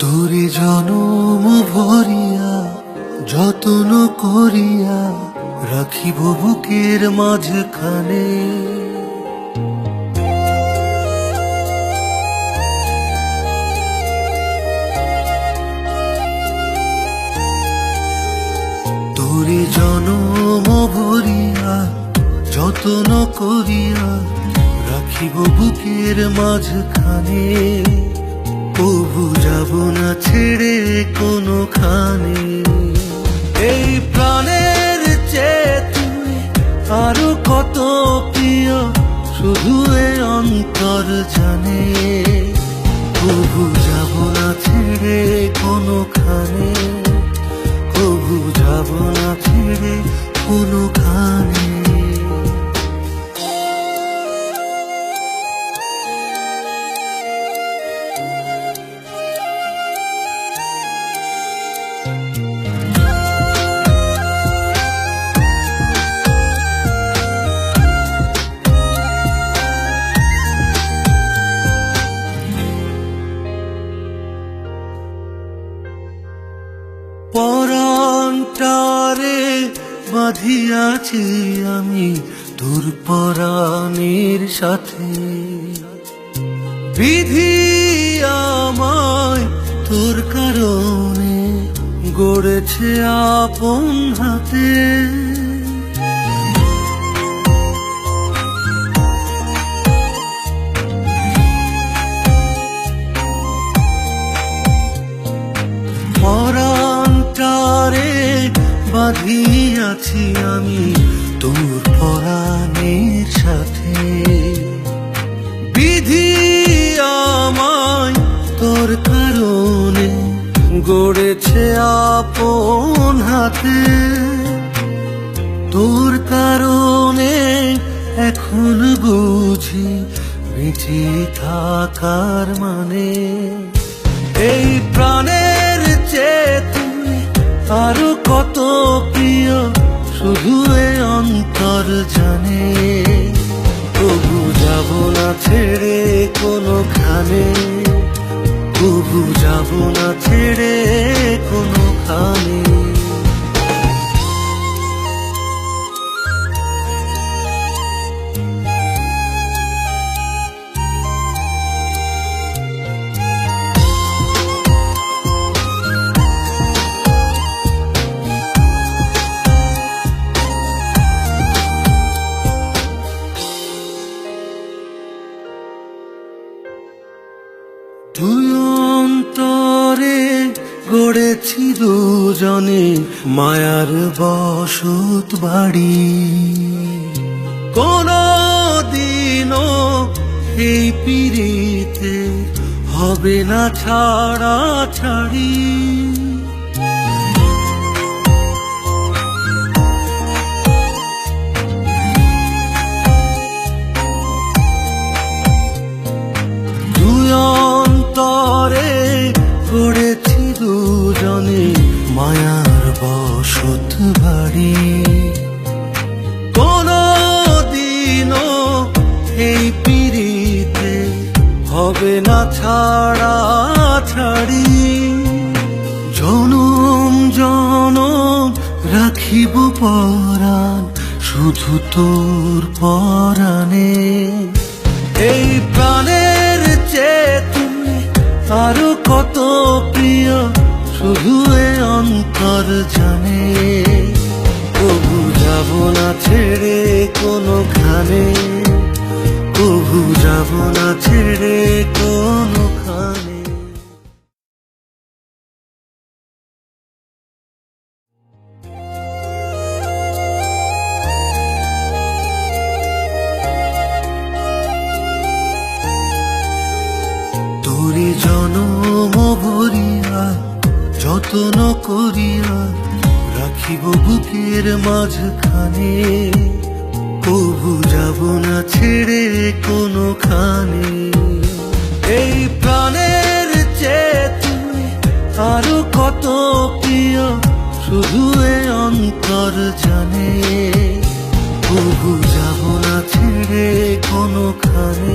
তোরে জনম ভরিয়া যতন করিয়া রাখিব বুকের মাঝখানে। তোরে জনম ভরিয়া যতন করিয়া রাখিব বুকের মাঝখানে। তবু যাব না ছেড়ে কোনোখানে। এই প্রাণের চেয়ে তুই আরো কত প্রিয় শুধু এ অন্তর জানে। তবু যাব না ছেড়ে কোনোখানে, তবু যাব না ছেড়ে কোনোখানে। পরাণটারে বাঁধিয়াছি আমি তোর পরাণের সাথে। বিধি আমায় তোর কারণে গড়েছে আপন হাতে। পরাণটারে বাঁধিয়াছি আমি তোর পরাণের সাথে। বিধি আমায় তোর কারণে গড়েছে আপন হাতে। তোর কারণে এখন বুঝি বেঁচে থাকার মানে। এই প্রাণের চেয়ে তুই আরো কত প্রিয় শুধু এ অন্তর জানে। তবু যাব না ছেড়ে কোনোখানে, তবু যাব না ছেড়ে কোনোখানে। তুই অন্তরে গড়েছি দুজনে মায়ার বসত বাড়ি। কোনদিনও এই পিড়িতে হবে না ছাড়া ছাড়ি। অন্তরে গড়েছি দুজনে মায়ার বসত বাড়ি। কোনদিনও এই পিড়িতে হবে না ছাড়া ছাড়ি। জনম জনম রাখিব পরাণ শুধু তোর পরাণে। এই প্রাণের চেয়ে তুই আরো কত প্রিয় শুধু এ অন্তর জানে। তবু যাব না ছেড়ে কোনোখানে, তবু যাব না ছেড়ে কোনোখানে। তোরে জনম ভরিয়া যতন করিয়া রাখিব বুকের মাঝখানে। তবু যাব না ছেড়ে কোনোখানে। এই প্রাণের চেয়ে তুই আরো কত প্রিয় শুধু এ অন্তর জানে। তবু যাব না ছেড়ে কোনোখানে,